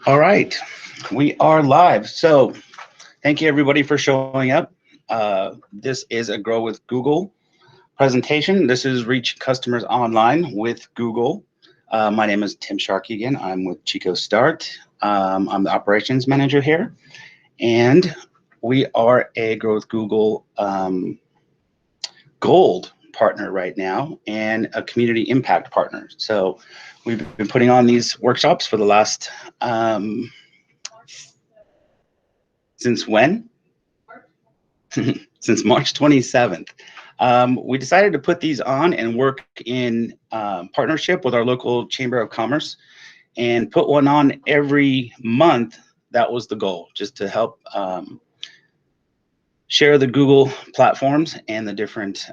All right, we are live. So thank you everybody for showing up. This is a Grow with Google presentation. This is Reach Customers Online with Google. My name is Tim Sharkey again. I'm with Chico Start. I'm the operations manager here. And we are a Grow with Google Gold partner right now and a community impact partner. So we've been putting on these workshops for the last, since when? Since March 27th. We decided to put these on and work in partnership with our local Chamber of Commerce and put one on every month. That was the goal, just to help share the Google platforms and the different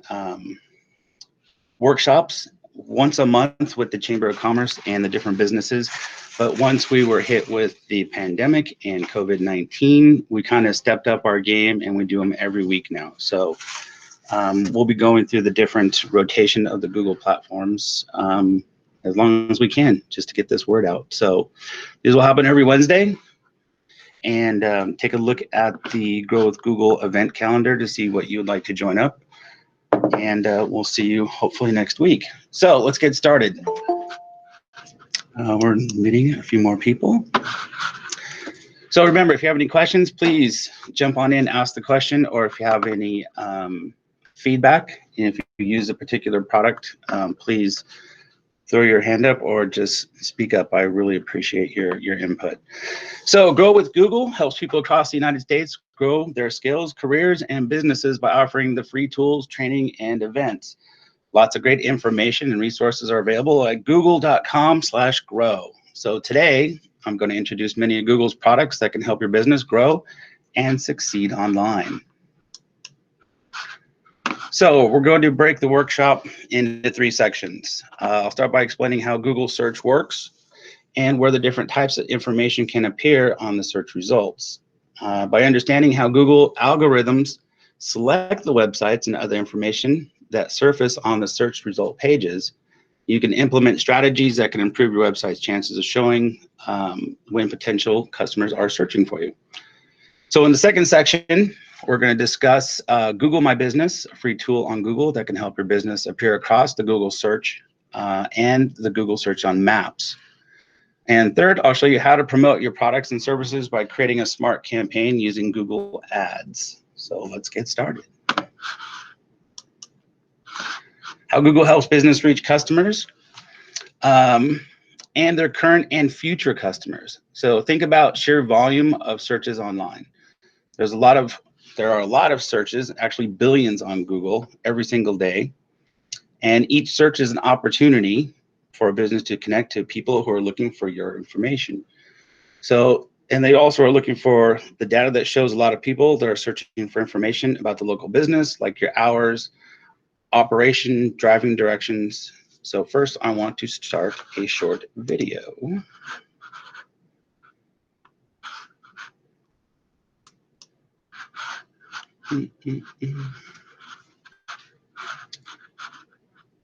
workshops once a month with the Chamber of Commerce and the different businesses. But once we were hit with the pandemic and COVID-19, we kind of stepped up our game and we do them every week now. So we'll be going through the different rotation of the Google platforms as long as we can, just to get this word out. So these will happen every Wednesday. And take a look at the Grow with Google event calendar to see what you would like to join up. And we'll see you hopefully next week. So let's get started. We're meeting a few more people. So remember, if you have any questions, please jump on in, ask the question, or if you have any feedback, if you use a particular product, please throw your hand up or just speak up. I really appreciate your input. So Grow with Google helps people across the United States grow their skills, careers, and businesses by offering the free tools, training, and events. Lots of great information and resources are available at google.com/grow. So today, I'm going to introduce many of Google's products that can help your business grow and succeed online. So we're going to break the workshop into 3 sections. I'll start by explaining how Google search works and where the different types of information can appear on the search results. By understanding how Google algorithms select the websites and other information that surface on the search result pages, you can implement strategies that can improve your website's chances of showing when potential customers are searching for you. So in the second section, we're going to discuss Google My Business, a free tool on Google that can help your business appear across the Google search and the Google search on Maps. And third, I'll show you how to promote your products and services by creating a smart campaign using Google Ads. So let's get started. How Google helps business reach customers and their current and future customers. So think about sheer volume of searches online. There are a lot of searches, actually billions on Google every single day. And each search is an opportunity for a business to connect to people who are looking for your information. So, and they also are looking for the data that shows a lot of people that are searching for information about the local business, like your hours, operation, driving directions. So first, I want to start a short video.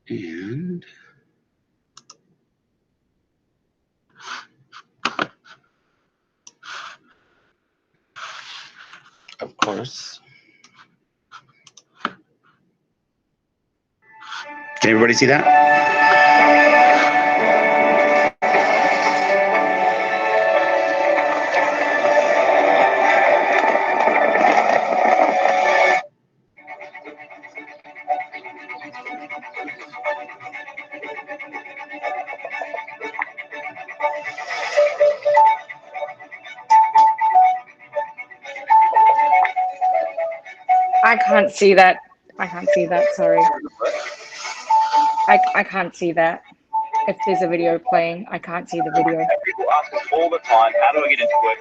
And of course, can everybody see that? I can't see that. I can't see that, sorry. I can't see that. If there's a video playing, I can't see the video. People ask us all the time, how do I get into it?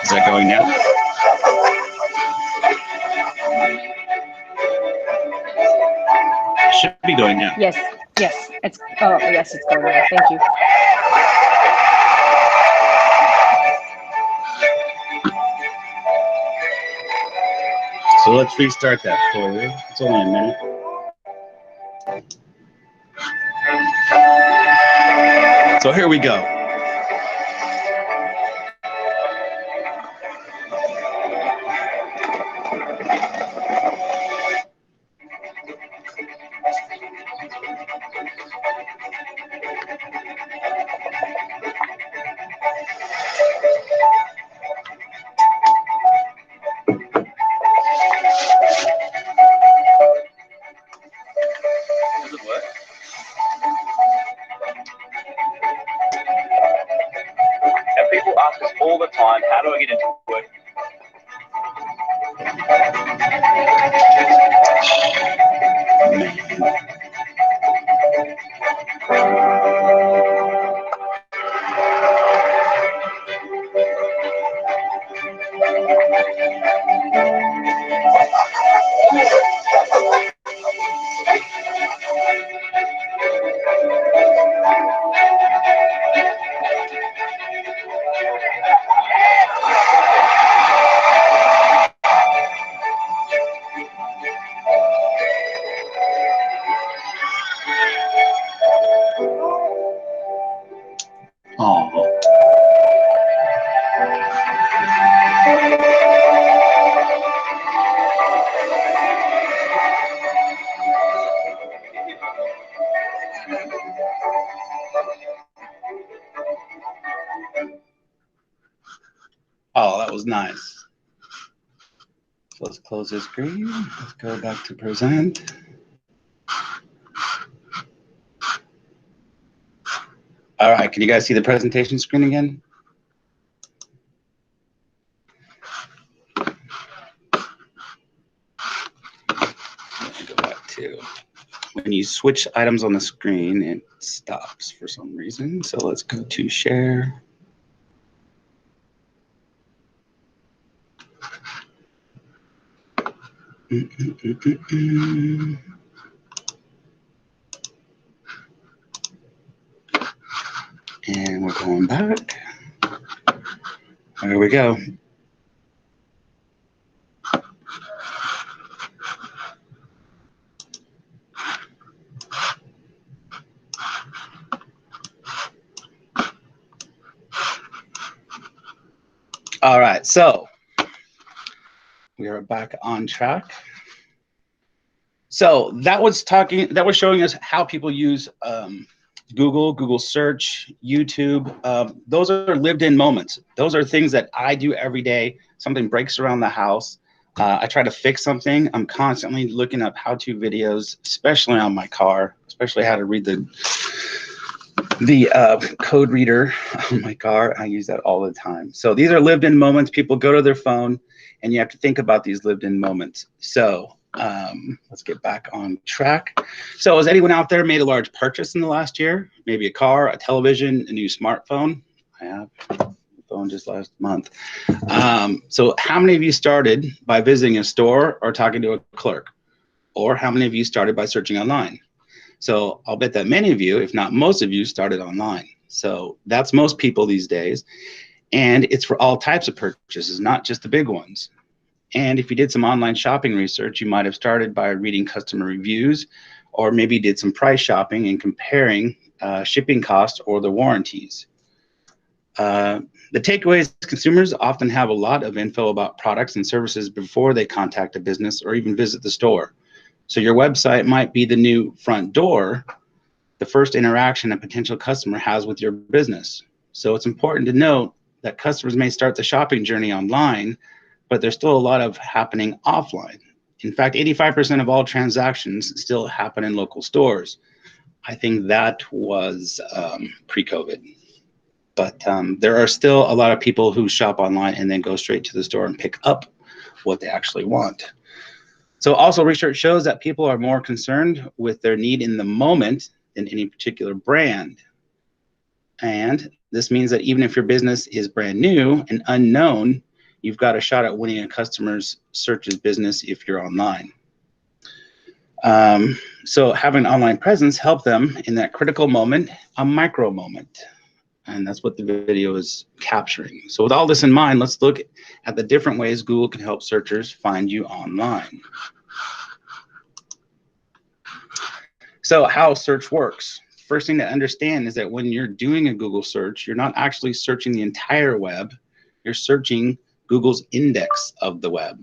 Is that going now? Should be going now. Yes, Yes, it's going well. Thank you. So let's restart that for you. It's only a minute. So here we go. Does it work? And people ask us all the time, how do I get into it? Oh. Oh, that was nice. So let's close this screen. Let's go back to present. All right, can you guys see the presentation screen again? Go back to, when you switch items on the screen, it stops for some reason. So let's go to share. And we're going back. There we go. All right, so we are back on track. So that was showing us how people use Google search, YouTube. Those are lived in moments. Those are things that I do every day. Something breaks around the house. I try to fix something. I'm constantly looking up how-to videos, especially on my car, especially how to read the code reader on my car. I use that all the time. So these are lived in moments. People go to their phone and you have to think about these lived in moments. So let's get back on track. So has anyone out there made a large purchase in the last year? Maybe a car, a television, a new smartphone? I have a phone just last month. So how many of you started by visiting a store or talking to a clerk? Or how many of you started by searching online? So I'll bet that many of you, if not most of you, started online. So that's most people these days. And it's for all types of purchases, not just the big ones. And if you did some online shopping research, you might have started by reading customer reviews, or maybe did some price shopping and comparing shipping costs or the warranties. The takeaway is consumers often have a lot of info about products and services before they contact a business or even visit the store. So your website might be the new front door, the first interaction a potential customer has with your business. So it's important to note that customers may start the shopping journey online, but there's still a lot of happening offline. In fact, 85% of all transactions still happen in local stores. I think that was pre-COVID. But there are still a lot of people who shop online and then go straight to the store and pick up what they actually want. So also research shows that people are more concerned with their need in the moment than any particular brand. And this means that even if your business is brand new and unknown, you've got a shot at winning a customer's searches business if you're online. So having an online presence helped them in that critical moment, a micro moment. And that's what the video is capturing. So with all this in mind, let's look at the different ways Google can help searchers find you online. So how search works. First thing to understand is that when you're doing a Google search, you're not actually searching the entire web. You're searching Google's index of the web.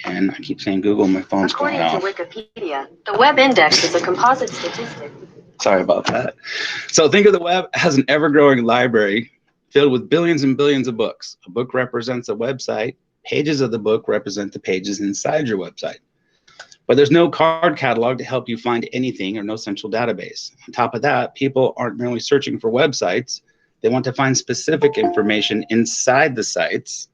And I keep saying Google, my phone's going off. According to Wikipedia, the web index is a composite statistic. Sorry about that. So think of the web as an ever-growing library filled with billions and billions of books. A book represents a website. Pages of the book represent the pages inside your website. But there's no card catalog to help you find anything or no central database. On top of that, people aren't merely searching for websites. They want to find specific information inside the sites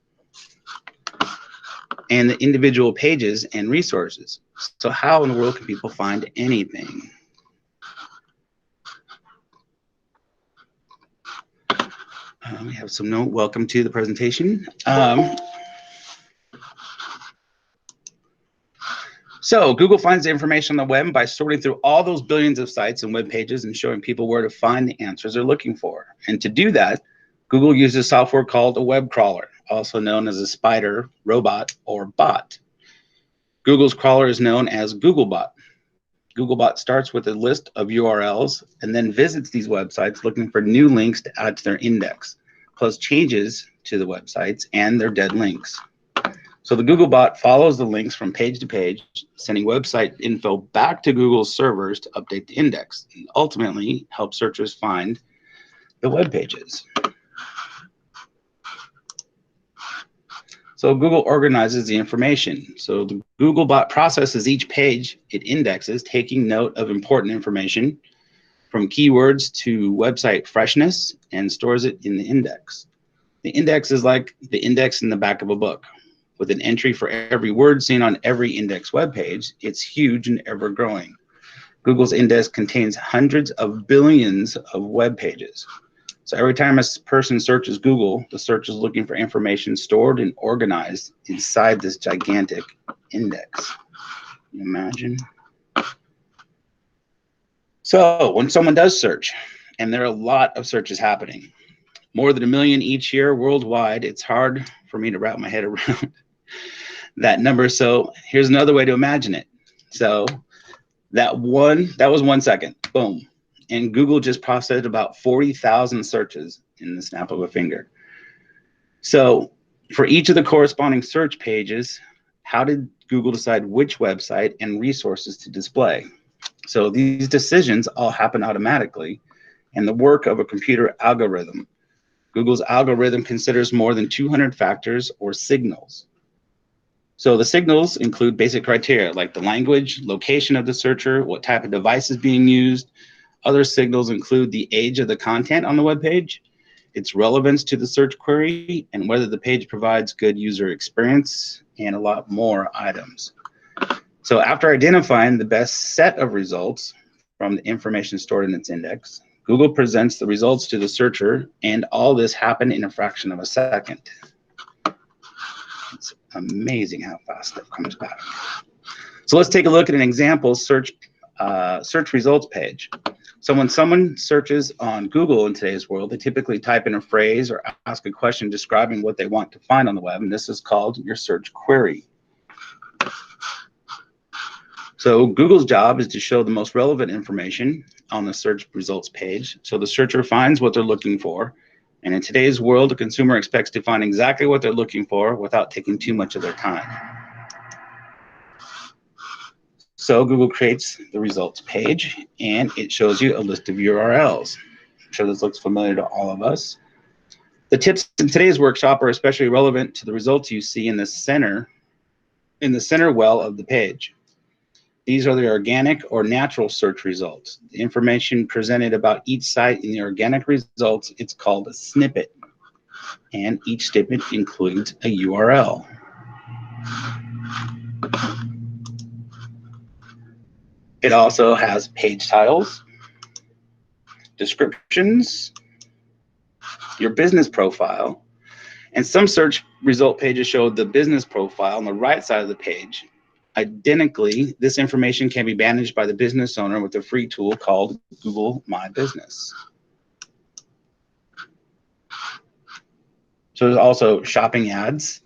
and the individual pages and resources. So how in the world can people find anything? We have some note. Welcome to the presentation. So Google finds the information on the web by sorting through all those billions of sites and web pages and showing people where to find the answers they're looking for. And to do that, Google uses software called a web crawler, also known as a spider, robot, or bot. Google's crawler is known as Googlebot. Googlebot starts with a list of URLs and then visits these websites looking for new links to add to their index, plus changes to the websites and their dead links. So the Googlebot follows the links from page to page, sending website info back to Google's servers to update the index, and ultimately help searchers find the web pages. So Google organizes the information. So the Googlebot processes each page it indexes, taking note of important information from keywords to website freshness, and stores it in the index. The index is like the index in the back of a book. With an entry for every word seen on every index web page, it's huge and ever growing. Google's index contains hundreds of billions of web pages. So every time a person searches Google, the search is looking for information stored and organized inside this gigantic index. Can you imagine? So when someone does search, and there are a lot of searches happening, more than 1 million each year worldwide, it's hard for me to wrap my head around that number. So here's another way to imagine it. So that was 1 second, boom. And Google just processed about 40,000 searches in the snap of a finger. So for each of the corresponding search pages, how did Google decide which website and resources to display? So these decisions all happen automatically in the work of a computer algorithm. Google's algorithm considers more than 200 factors or signals. So the signals include basic criteria like the language, location of the searcher, what type of device is being used. Other signals include the age of the content on the web page, its relevance to the search query, and whether the page provides good user experience, and a lot more items. So after identifying the best set of results from the information stored in its index, Google presents the results to the searcher, and all this happened in a fraction of a second. It's amazing how fast stuff comes back. So let's take a look at an example search results page. So when someone searches on Google in today's world, they typically type in a phrase or ask a question describing what they want to find on the web, and this is called your search query. So Google's job is to show the most relevant information on the search results page, so the searcher finds what they're looking for. And in today's world, a consumer expects to find exactly what they're looking for without taking too much of their time. So Google creates the results page, and it shows you a list of URLs. I'm sure this looks familiar to all of us. The tips in today's workshop are especially relevant to the results you see in the center well of the page. These are the organic or natural search results. The information presented about each site in the organic results, it's called a snippet. And each snippet includes a URL. It also has page titles, descriptions, your business profile, and some search result pages show the business profile on the right side of the page, Identically, this information can be managed by the business owner with a free tool called Google My Business. So there's also shopping ads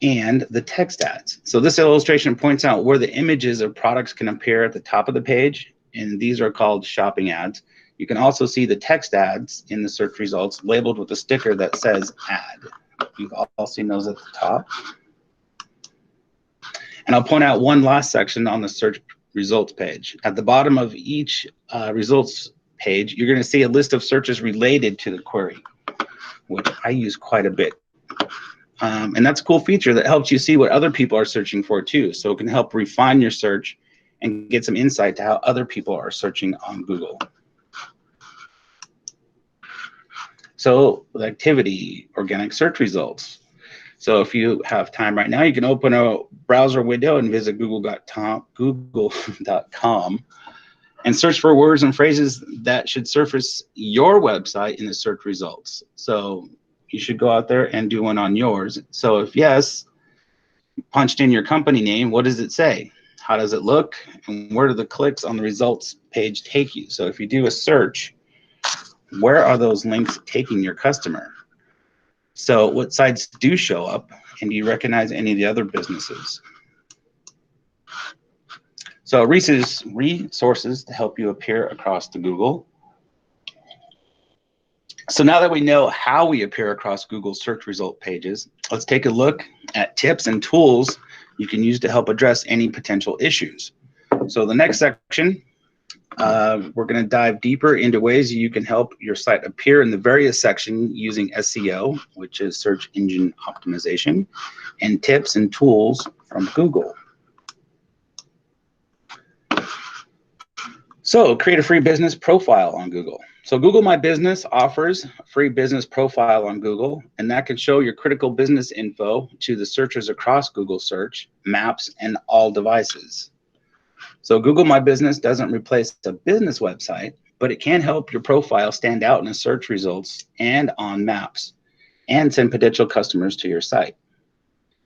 and the text ads. So this illustration points out where the images of products can appear at the top of the page, and these are called shopping ads. You can also see the text ads in the search results labeled with a sticker that says ad. You've all seen those at the top. And I'll point out one last section on the search results page. At the bottom of each results page, you're going to see a list of searches related to the query, which I use quite a bit. And that's a cool feature that helps you see what other people are searching for too. So it can help refine your search and get some insight to how other people are searching on Google. So the activity, organic search results. So if you have time right now, you can open a browser window and visit google.com and search for words and phrases that should surface your website in the search results. So you should go out there and do one on yours. So if yes, punched in your company name, what does it say? How does it look? And where do the clicks on the results page take you? So if you do a search, where are those links taking your customer? So what sites do show up, and do you recognize any of the other businesses? So resources to help you appear across the Google. So now that we know how we appear across Google search result pages, let's take a look at tips and tools you can use to help address any potential issues. So the next section, we're going to dive deeper into ways you can help your site appear in the various sections using SEO, which is search engine optimization, and tips and tools from Google. So create a free business profile on Google. So Google My Business offers a free business profile on Google, and that can show your critical business info to the searchers across Google Search, Maps, and all devices. So Google My Business doesn't replace a business website, but it can help your profile stand out in the search results and on Maps, and send potential customers to your site.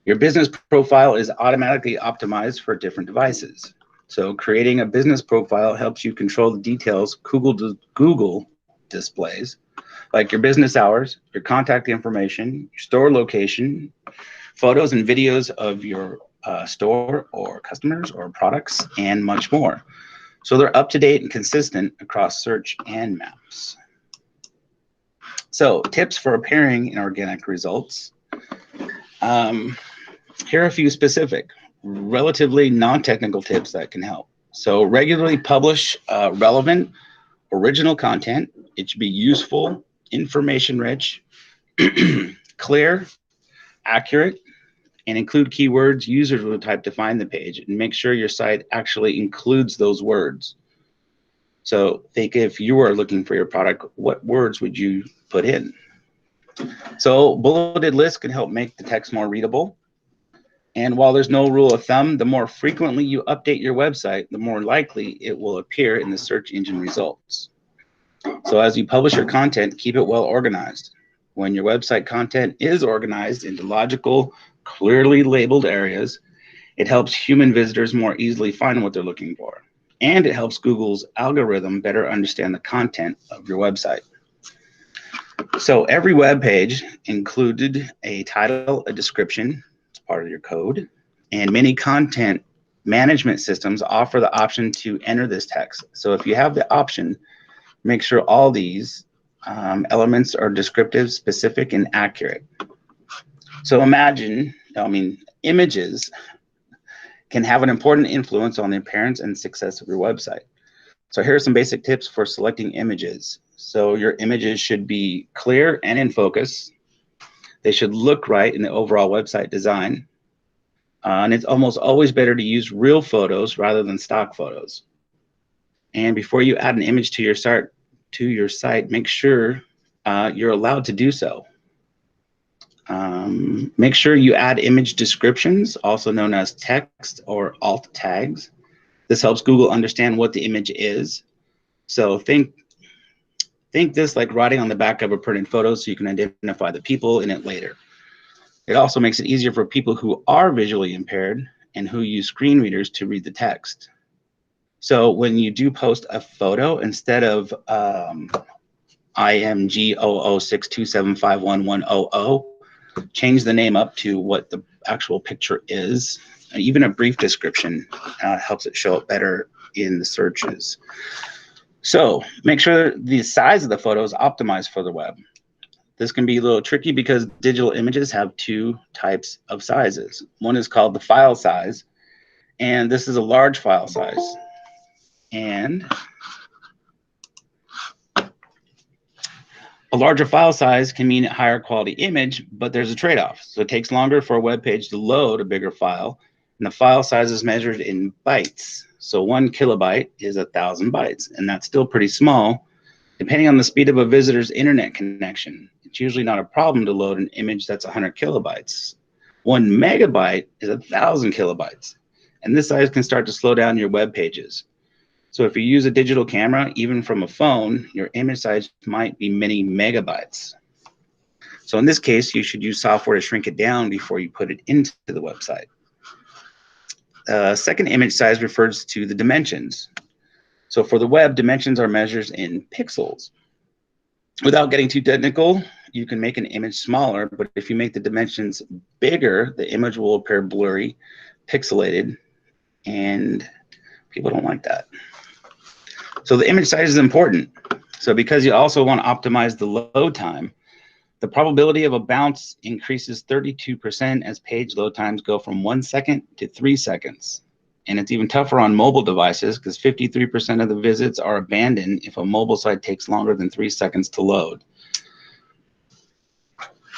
Your business profile is automatically optimized for different devices. So creating a business profile helps you control the details Google displays, like your business hours, your contact information, your store location, photos and videos of your store or customers or products, and much more. So they're up to date and consistent across search and Maps. So tips for appearing in organic results. Here are a few specific, relatively non-technical tips that can help. So regularly publish relevant, original content. It should be useful, information-rich, clear, accurate, and include keywords users will type to find the page, and make sure your site actually includes those words. So think if you were looking for your product, what words would you put in? So bulleted lists can help make the text more readable. And while there's no rule of thumb, the more frequently you update your website, the more likely it will appear in the search engine results. So as you publish your content, keep it well organized. When your website content is organized into logical, clearly labeled areas, it helps human visitors more easily find what they're looking for. And it helps Google's algorithm better understand the content of your website. So every web page included a title, a description, it's part of your code, and many content management systems offer the option to enter this text. So if you have the option, make sure all these elements are descriptive, specific, and accurate. So images can have an important influence on the appearance and success of your website. So here are some basic tips for selecting images. So your images should be clear and in focus. They should look right in the overall website design. And it's almost always better to use real photos rather than stock photos. And before you add an image to your site, make sure you're allowed to do so. Make sure you add image descriptions, also known as text or alt tags. This helps Google understand what the image is. So think this like writing on the back of a printed photo so you can identify the people in it later. It also makes it easier for people who are visually impaired and who use screen readers to read the text. So when you do post a photo, instead of IMG0062751100, change the name up to what the actual picture is. And even a brief description helps it show up better in the searches. So make sure the size of the photo is optimized for the web. This can be a little tricky because digital images have two types of sizes. One is called the file size, and this is a large file size. And a larger file size can mean a higher quality image, but there's a trade-off. So it takes longer for a web page to load a bigger file, and the file size is measured in bytes. So 1 kilobyte is 1,000 bytes, and that's still pretty small. Depending on the speed of a visitor's internet connection, it's usually not a problem to load an image that's 100 kilobytes. 1 megabyte is 1,000 kilobytes, and this size can start to slow down your web pages. So if you use a digital camera, even from a phone, your image size might be many megabytes. So in this case, you should use software to shrink it down before you put it into the website. Second image size refers to the dimensions. So for the web, dimensions are measures in pixels. Without getting too technical, you can make an image smaller, but if you make the dimensions bigger, the image will appear blurry, pixelated, and people don't like that. So the image size is important. So because you also want to optimize the load time, the probability of a bounce increases 32% as page load times go from 1 second to 3 seconds. And it's even tougher on mobile devices because 53% of the visits are abandoned if a mobile site takes longer than 3 seconds to load.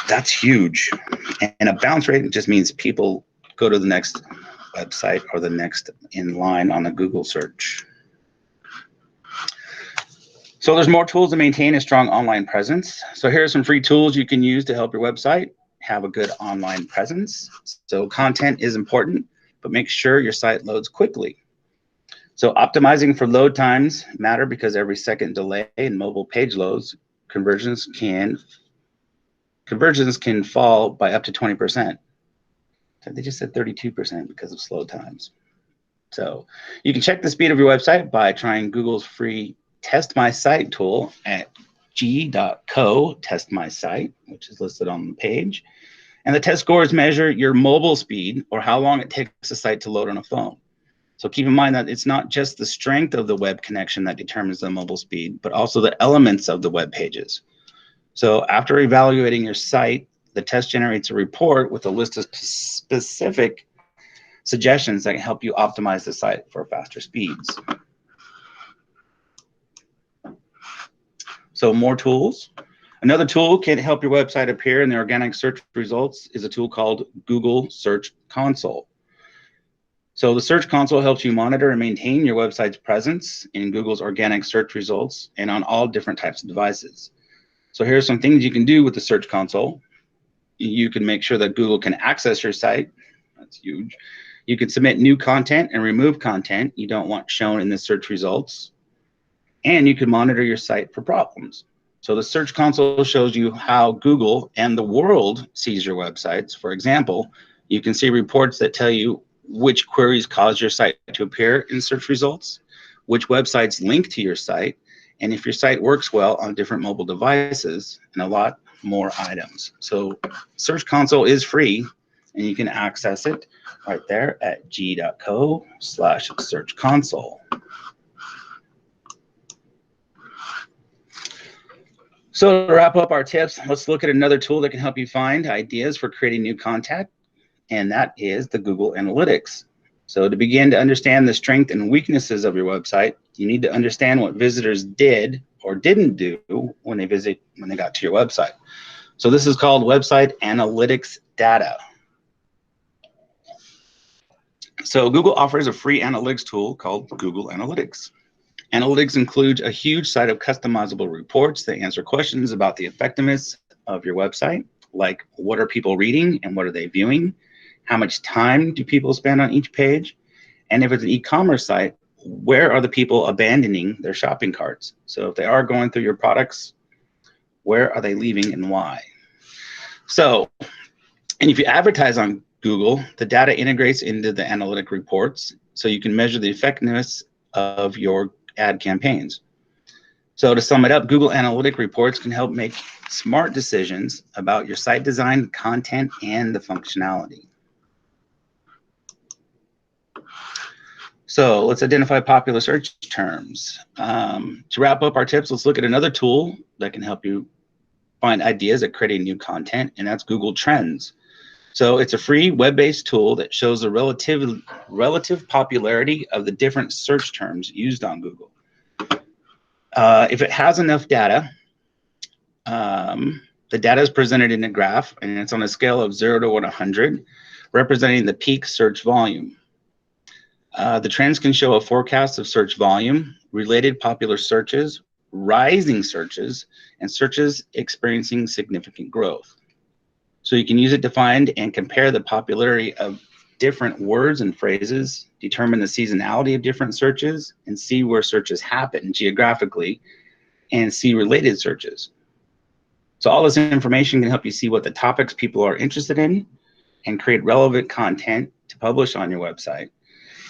That's huge. And a bounce rate just means people go to the next website or the next in line on a Google search. So there's more tools to maintain a strong online presence. So here are some free tools you can use to help your website have a good online presence. So content is important, but make sure your site loads quickly. So optimizing for load times matter because every second delay in mobile page loads, conversions can fall by up to 20%. They just said 32% because of slow times. So you can check the speed of your website by trying Google's free Test My Site tool at g.co test my site, which is listed on the page. And the test scores measure your mobile speed or how long it takes a site to load on a phone. So keep in mind that it's not just the strength of the web connection that determines the mobile speed, but also the elements of the web pages. So after evaluating your site, the test generates a report with a list of specific suggestions that can help you optimize the site for faster speeds. So more tools. Another tool can help your website appear in the organic search results is a tool called Google Search Console. So the Search Console helps you monitor and maintain your website's presence in Google's organic search results and on all different types of devices. So here's some things you can do with the Search Console. You can make sure that Google can access your site. That's huge. You can submit new content and remove content you don't want shown in the search results. And you can monitor your site for problems. So the Search Console shows you how Google and the world sees your websites. For example, you can see reports that tell you which queries cause your site to appear in search results, which websites link to your site, and if your site works well on different mobile devices, and a lot more items. So Search Console is free, and you can access it right there at g.co/search console. So to wrap up our tips, let's look at another tool that can help you find ideas for creating new content, and that is the Google Analytics. So to begin to understand the strengths and weaknesses of your website, you need to understand what visitors did or didn't do when they got to your website. So this is called website analytics data. So Google offers a free analytics tool called Google Analytics. Analytics includes a huge set of customizable reports that answer questions about the effectiveness of your website, like what are people reading and what are they viewing? How much time do people spend on each page? And if it's an e-commerce site, where are the people abandoning their shopping carts? So if they are going through your products, where are they leaving and why? So, and if you advertise on Google, the data integrates into the analytic reports so you can measure the effectiveness of your ad campaigns. So to sum it up, Google Analytic reports can help make smart decisions about your site design, content, and the functionality. So let's identify popular search terms. To wrap up our tips, let's look at another tool that can help you find ideas at creating new content, and that's Google Trends. So it's a free web-based tool that shows the relative popularity of the different search terms used on Google. If it has enough data, the data is presented in a graph, and it's on a scale of 0 to 100, representing the peak search volume. The trends can show a forecast of search volume, related popular searches, rising searches, and searches experiencing significant growth. So you can use it to find and compare the popularity of different words and phrases, determine the seasonality of different searches, and see where searches happen geographically, and see related searches. So all this information can help you see what the topics people are interested in and create relevant content to publish on your website.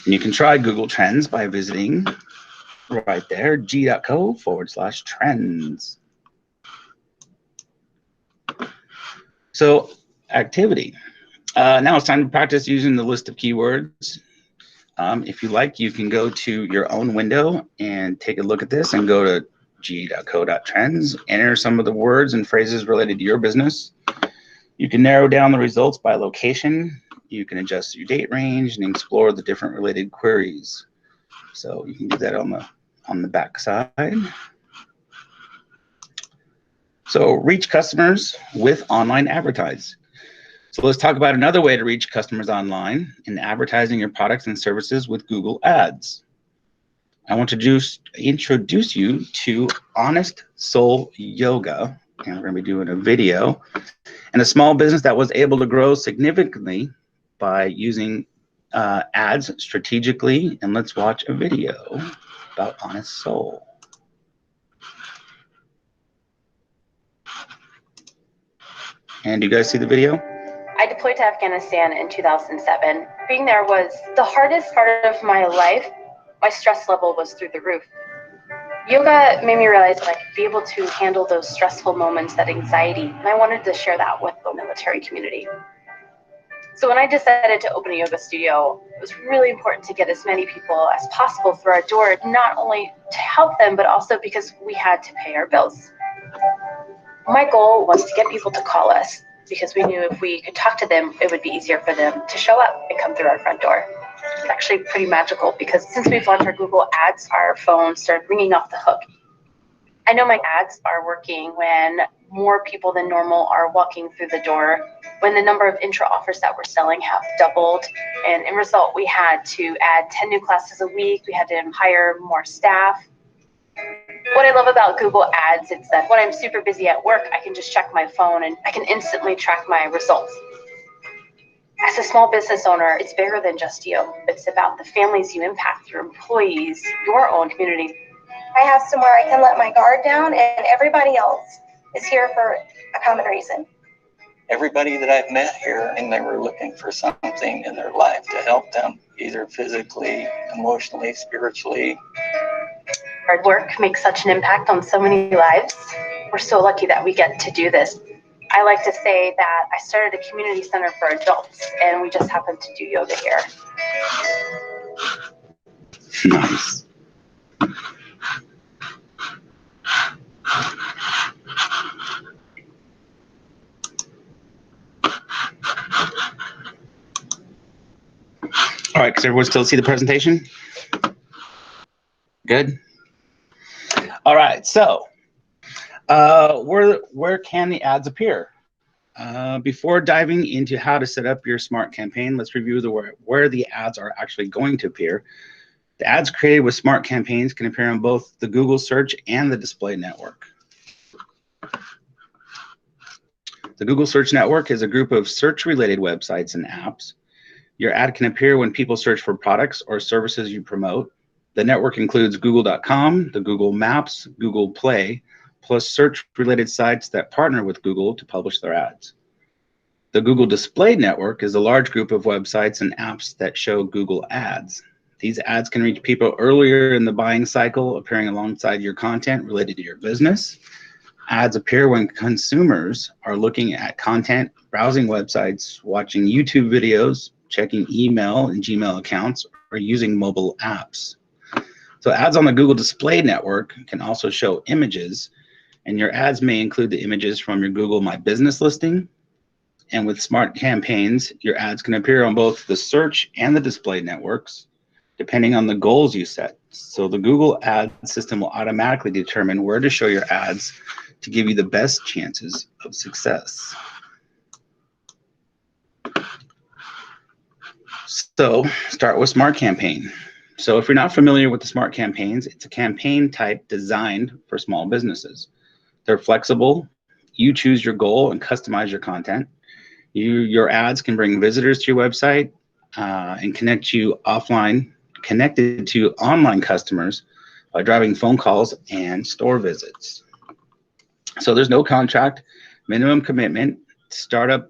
And you can try Google Trends by visiting right there, g.co/trends. So activity. Now it's time to practice using the list of keywords. If you like, you can go to your own window and take a look at this and go to g.co/trends, enter some of the words and phrases related to your business. You can narrow down the results by location. You can adjust your date range and explore the different related queries. So you can do that on the back side. So reach customers with online advertise. So let's talk about another way to reach customers online in advertising your products and services with Google Ads. I want to just introduce you to Honest Soul Yoga, and we're going to be doing a video, and a small business that was able to grow significantly by using ads strategically. And let's watch a video about Honest Soul. And do you guys see the video? I deployed to Afghanistan in 2007. Being there was the hardest part of my life. My stress level was through the roof. Yoga made me realize that I could be able to handle those stressful moments, that anxiety, and I wanted to share that with the military community. So when I decided to open a yoga studio, it was really important to get as many people as possible through our door, not only to help them, but also because we had to pay our bills. My goal was to get people to call us, because we knew if we could talk to them, it would be easier for them to show up and come through our front door. It's actually pretty magical, because since we've launched our Google Ads, our phones started ringing off the hook. I know my ads are working when more people than normal are walking through the door, when the number of intro offers that we're selling have doubled, and in result, we had to add 10 new classes a week. We had to hire more staff. What I love about Google Ads is that when I'm super busy at work, I can just check my phone and I can instantly track my results. As a small business owner, it's bigger than just you. It's about the families you impact, your employees, your own community. I have somewhere I can let my guard down, and everybody else is here for a common reason. Everybody that I've met here, and they were looking for something in their life to help them, either physically, emotionally, spiritually. Hard work makes such an impact on so many lives. We're so lucky that we get to do this. I like to say that I started a community center for adults, and we just happen to do yoga here. Nice. All right, can everyone still see the presentation? Good. All right, so where can the ads appear? Before diving into how to set up your smart campaign, let's review where the ads are actually going to appear. The ads created with smart campaigns can appear on both the Google search and the display network. The Google Search Network is a group of search-related websites and apps. Your ad can appear when people search for products or services you promote. The network includes google.com, the Google Maps, Google Play, plus search-related sites that partner with Google to publish their ads. The Google Display Network is a large group of websites and apps that show Google Ads. These ads can reach people earlier in the buying cycle, appearing alongside your content related to your business. Ads appear when consumers are looking at content, browsing websites, watching YouTube videos, checking email and Gmail accounts, or using mobile apps. So ads on the Google Display Network can also show images, and your ads may include the images from your Google My Business listing. And with smart campaigns, your ads can appear on both the search and the display networks, depending on the goals you set. So the Google ad system will automatically determine where to show your ads to give you the best chances of success. So start with Smart Campaign. So if you're not familiar with the Smart Campaigns, it's a campaign type designed for small businesses. They're flexible. You choose your goal and customize your content. Your ads can bring visitors to your website and connected to online customers by driving phone calls and store visits. So there's no contract, minimum commitment, startup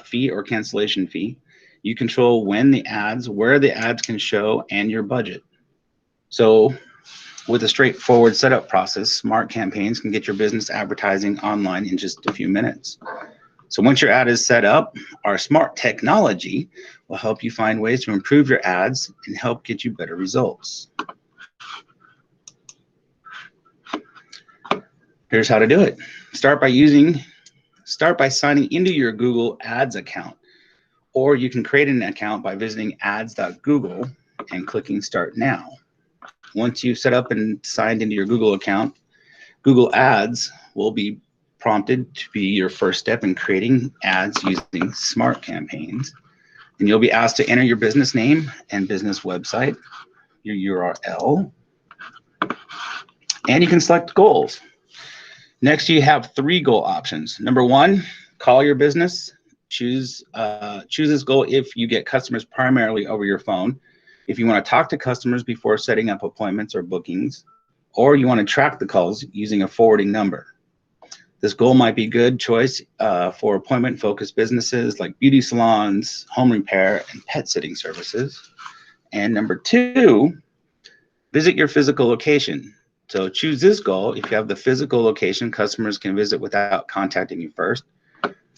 fee or cancellation fee. You control when the ads, where the ads can show, and your budget. So with a straightforward setup process, Smart Campaigns can get your business advertising online in just a few minutes. So once your ad is set up, our smart technology will help you find ways to improve your ads and help get you better results. Here's how to do it. Start by signing into your Google Ads account, or you can create an account by visiting ads.google and clicking Start Now. Once you've set up and signed into your Google account, Google Ads will be prompted to be your first step in creating ads using Smart Campaigns. And you'll be asked to enter your business name and business website, your URL, and you can select goals. Next, you have 3 goal options. Number 1, call your business. Choose this goal if you get customers primarily over your phone. If you want to talk to customers before setting up appointments or bookings, or you want to track the calls using a forwarding number. This goal might be a good choice for appointment-focused businesses like beauty salons, home repair, and pet sitting services. And number 2, visit your physical location. So choose this goal if you have the physical location customers can visit without contacting you first.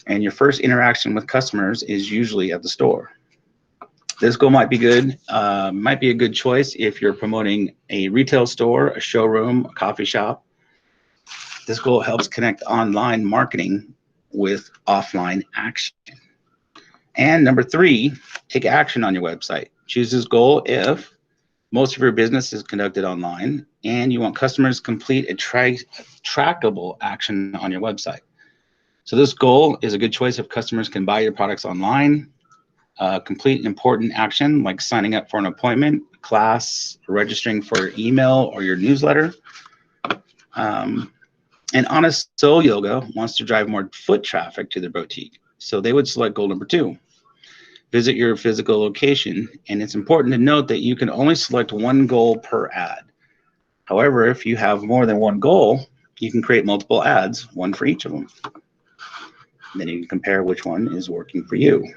And your first interaction with customers is usually at the store. This goal might be good, might be a good choice if you're promoting a retail store, a showroom, a coffee shop. This goal helps connect online marketing with offline action. And number 3, take action on your website. Choose this goal if most of your business is conducted online and you want customers to complete a trackable action on your website. So this goal is a good choice if customers can buy your products online, complete an important action like signing up for an appointment, class, registering for your email or your newsletter. And Honest Soul Yoga wants to drive more foot traffic to their boutique. So they would select goal number 2. Visit your physical location, and it's important to note that you can only select 1 goal per ad. However, if you have more than 1 goal, you can create multiple ads, 1 for each of them. Then you can compare which one is working for you.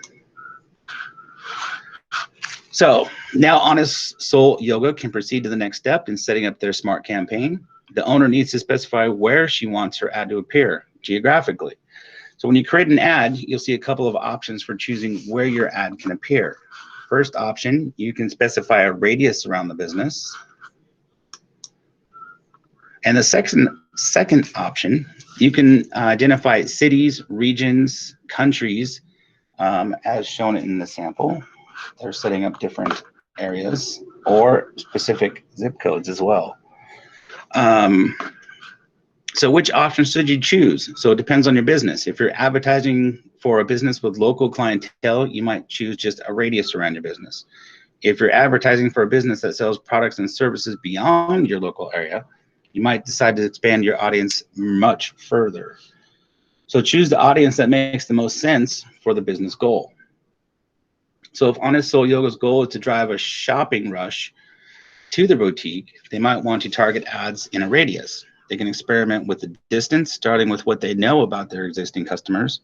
So now Honest Soul Yoga can proceed to the next step in setting up their smart campaign. The owner needs to specify where she wants her ad to appear geographically. So when you create an ad, you'll see a couple of options for choosing where your ad can appear. First option, you can specify a radius around the business. And the second option, you can identify cities, regions, countries, as shown in the sample. They're setting up different areas or specific zip codes as well. So which option should you choose? So it depends on your business. If you're advertising for a business with local clientele, you might choose just a radius around your business. If you're advertising for a business that sells products and services beyond your local area, you might decide to expand your audience much further. So choose the audience that makes the most sense for the business goal. So if Honest Soul Yoga's goal is to drive a shopping rush to their boutique, they might want to target ads in a radius. They can experiment with the distance, starting with what they know about their existing customers,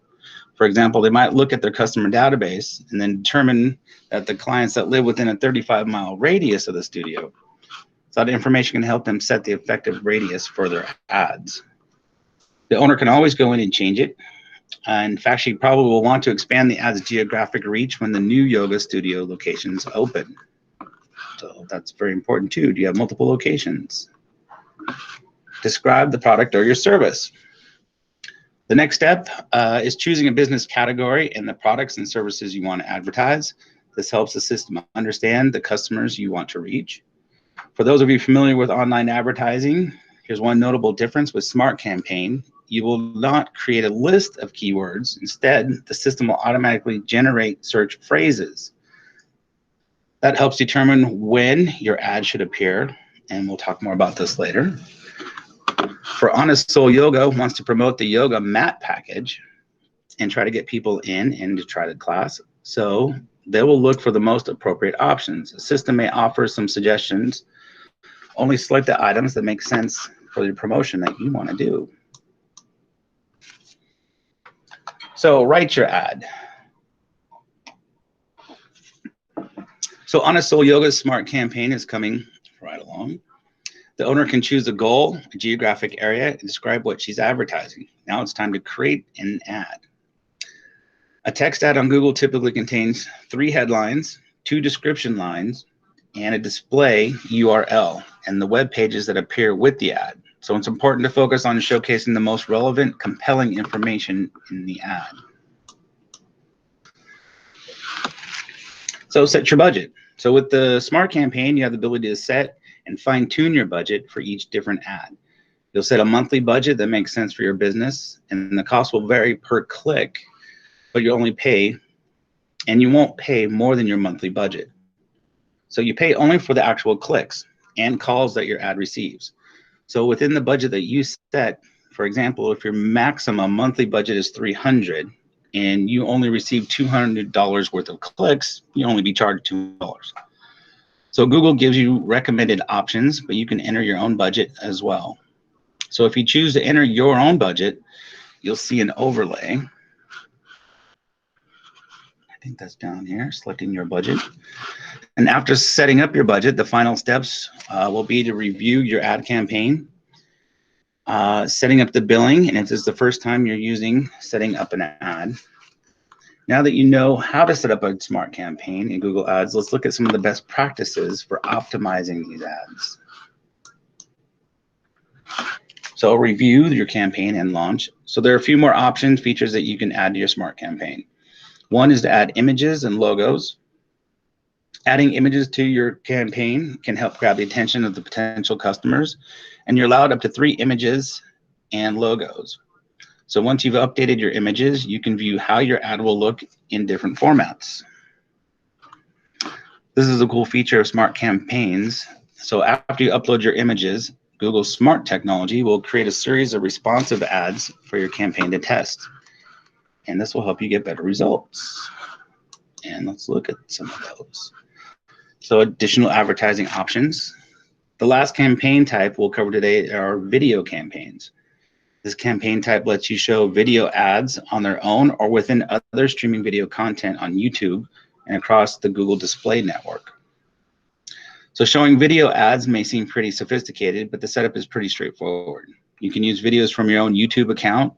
For example, they might look at their customer database and then determine that the clients that live within a 35-mile radius of the studio. So that information can help them set the effective radius for their ads. The owner can always go in and change it. In fact, she probably will want to expand the ad's geographic reach when the new yoga studio locations open. So that's very important too. Do you have multiple locations? Describe the product or your service. The next step is choosing a business category and the products and services you want to advertise. This helps the system understand the customers you want to reach. For those of you familiar with online advertising, here's one notable difference with Smart Campaign. You will not create a list of keywords. Instead, the system will automatically generate search phrases. That helps determine when your ad should appear, and we'll talk more about this later. For Honest Soul Yoga wants to promote the yoga mat package and try to get people in and to try the class. So they will look for the most appropriate options. The system may offer some suggestions. Only select the items that make sense for the promotion that you want to do. So write your ad. So Honest Soul Yoga's Smart Campaign is coming right along. The owner can choose a goal, a geographic area, and describe what she's advertising. Now it's time to create an ad. A text ad on Google typically contains 3 headlines, 2 description lines, and a display URL, and the web pages that appear with the ad. So it's important to focus on showcasing the most relevant, compelling information in the ad. So set your budget. So with the Smart Campaign, you have the ability to set and fine-tune your budget for each different ad. You'll set a monthly budget that makes sense for your business, and the cost will vary per click, but you only pay, and you won't pay more than your monthly budget. So you pay only for the actual clicks and calls that your ad receives. So within the budget that you set, for example, if your maximum monthly budget is $300 and you only receive $200 worth of clicks, you only be charged $2. So Google gives you recommended options, but you can enter your own budget as well. So if you choose to enter your own budget, you'll see an overlay. I think that's down here, selecting your budget. And after setting up your budget, the final steps will be to review your ad campaign, setting up the billing, and if this is the first time you're using setting up an ad. Now that you know how to set up a Smart Campaign in Google Ads, let's look at some of the best practices for optimizing these ads. So review your campaign and launch. So there are a few more options, features that you can add to your Smart Campaign. One is to add images and logos. Adding images to your campaign can help grab the attention of the potential customers, and you're allowed up to 3 images and logos. So once you've updated your images, you can view how your ad will look in different formats. This is a cool feature of Smart Campaigns. So after you upload your images, Google's smart technology will create a series of responsive ads for your campaign to test. And this will help you get better results. And let's look at some of those. So additional advertising options. The last campaign type we'll cover today are video campaigns. This campaign type lets you show video ads on their own or within other streaming video content on YouTube and across the Google Display Network. So showing video ads may seem pretty sophisticated, but the setup is pretty straightforward. You can use videos from your own YouTube account,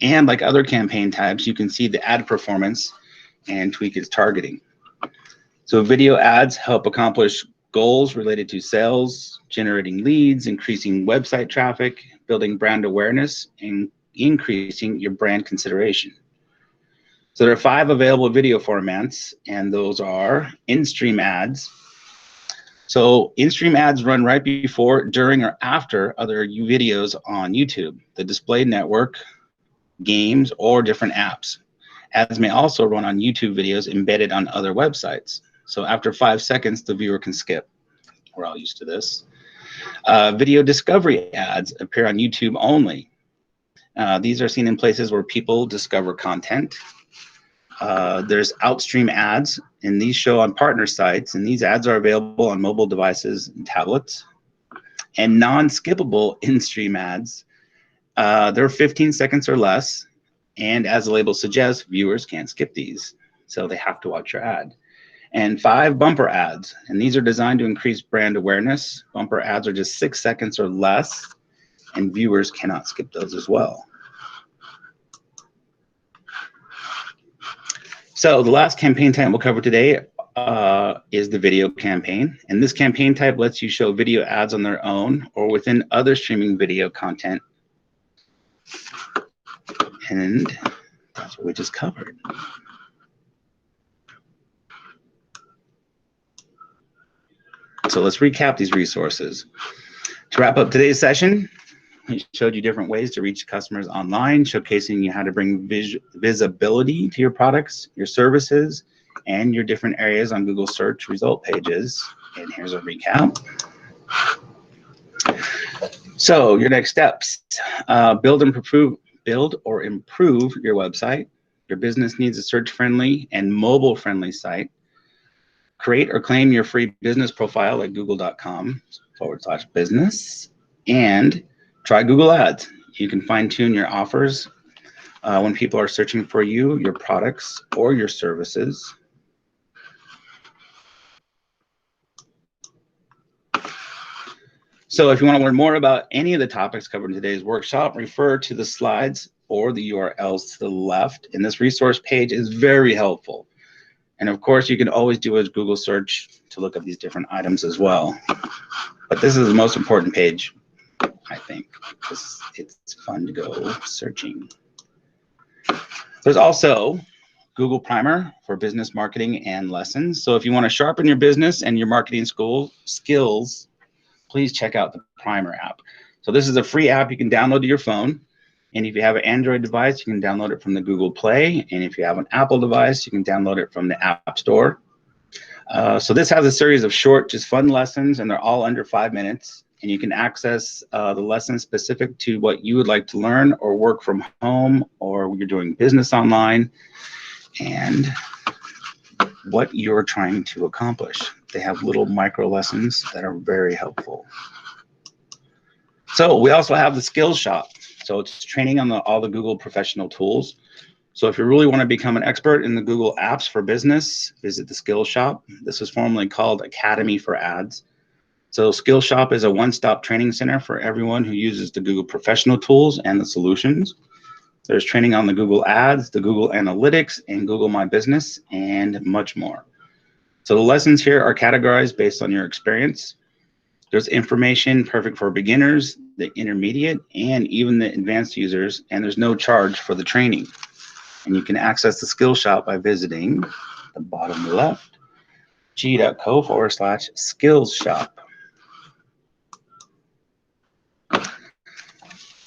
and like other campaign types, you can see the ad performance and tweak its targeting. So video ads help accomplish goals related to sales, generating leads, increasing website traffic, building brand awareness, and increasing your brand consideration. So there are 5 available video formats, and those are in-stream ads. So in-stream ads run right before, during, or after other videos on YouTube, the display network, games, or different apps. Ads may also run on YouTube videos embedded on other websites. So after 5 seconds, the viewer can skip. We're all used to this. Video discovery ads appear on YouTube only. These are seen in places where people discover content. There's Outstream Ads, and these show on partner sites, and these ads are available on mobile devices and tablets. And non-skippable in-stream ads, they're 15 seconds or less. And as the label suggests, viewers can't skip these, so they have to watch your ad. And 5 bumper ads, and these are designed to increase brand awareness. Bumper ads are just 6 seconds or less, and viewers cannot skip those as well. So the last campaign type we'll cover today is the video campaign. And this campaign type lets you show video ads on their own or within other streaming video content. And that's what we just covered. So let's recap these resources. To wrap up today's session, we showed you different ways to reach customers online, showcasing you how to bring visibility to your products, your services, and your different areas on Google search result pages. And here's a recap. So your next steps, build or improve your website. Your business needs a search-friendly and mobile-friendly site. Create or claim your free business profile at google.com/business, and try Google Ads. You can fine-tune your offers when people are searching for you, your products, or your services. So if you want to learn more about any of the topics covered in today's workshop, refer to the slides or the URLs to the left. And this resource page is very helpful. And of course, you can always do a Google search to look up these different items as well. But this is the most important page, I think, because it's fun to go searching. There's also Google Primer for business marketing and lessons. So if you want to sharpen your business and your marketing skills, please check out the Primer app. So this is a free app you can download to your phone. And if you have an Android device, you can download it from the Google Play. And if you have an Apple device, you can download it from the App Store. So this has a series of short, just fun lessons, and they're all under 5 minutes. And you can access the lessons specific to what you would like to learn or work from home, or you're doing business online, and what you're trying to accomplish. They have little micro lessons that are very helpful. So we also have the Skills Shop. So it's training on all the Google professional tools. So if you really want to become an expert in the Google apps for business, visit the Skills Shop. This was formerly called Academy for Ads. So Skills Shop is a one-stop training center for everyone who uses the Google professional tools and the solutions. There's training on the Google Ads, the Google Analytics, and Google My Business, and much more. So the lessons here are categorized based on your experience. There's information perfect for beginners, the intermediate, and even the advanced users, and there's no charge for the training. And you can access the Skills Shop by visiting the bottom left, g.co/skills shop.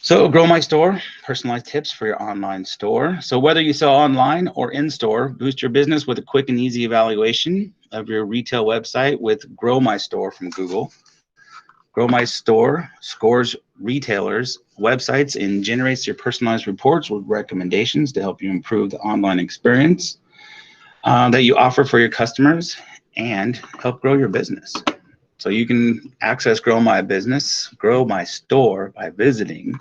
So Grow My Store, personalized tips for your online store. So whether you sell online or in-store, boost your business with a quick and easy evaluation of your retail website with Grow My Store from Google. Grow My Store scores retailers' websites and generates your personalized reports with recommendations to help you improve the online experience that you offer for your customers and help grow your business. So you can access Grow My Store by visiting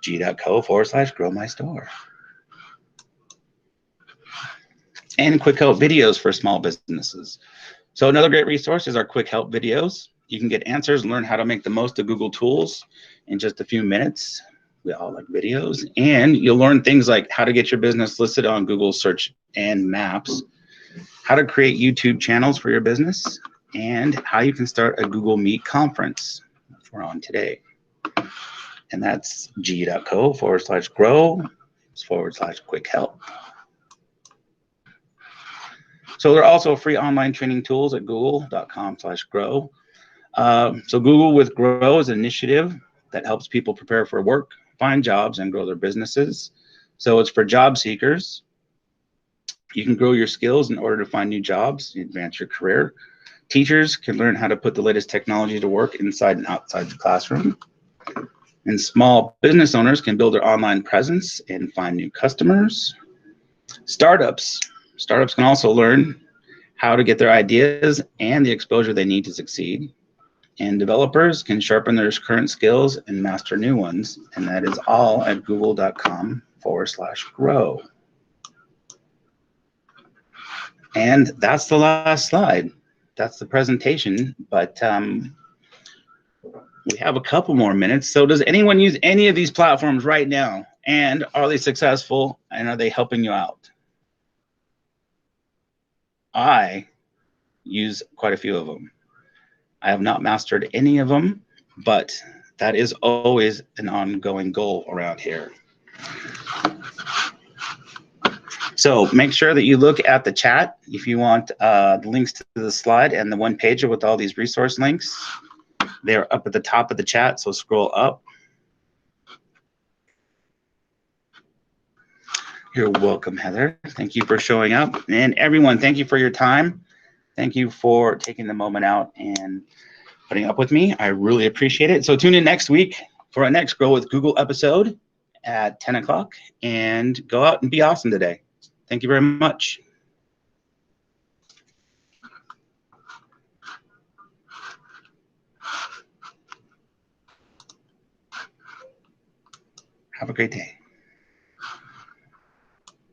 g.co/grow-my-store. And quick help videos for small businesses. So another great resource is our quick help videos. You can get answers and learn how to make the most of Google tools in just a few minutes. We all like videos. And you'll learn things like how to get your business listed on Google Search and Maps, how to create YouTube channels for your business, and how you can start a Google Meet conference, which we're on today. And that's g.co/grow/quick help. So there are also free online training tools at google.com/grow. So Google with Grow is an initiative that helps people prepare for work, find jobs, and grow their businesses. So it's for job seekers. You can grow your skills in order to find new jobs, advance your career. Teachers can learn how to put the latest technology to work inside and outside the classroom. And small business owners can build their online presence and find new customers. Startups can also learn how to get their ideas and the exposure they need to succeed. And developers can sharpen their current skills and master new ones. And that is all at google.com/grow. /grow. And that's the last slide. That's the presentation, but we have a couple more minutes. So does anyone use any of these platforms right now? And are they successful? And are they helping you out? I use quite a few of them. I have not mastered any of them, but that is always an ongoing goal around here. So make sure that you look at the chat if you want the links to the slide and the one pager with all these resource links. They're up at the top of the chat, so scroll up. You're welcome, Heather. Thank you for showing up. And everyone, thank you for your time. Thank you for taking the moment out and putting up with me. I really appreciate it. So tune in next week for our next Grow with Google episode at 10 o'clock, and go out and be awesome today. Thank you very much. Have a great day.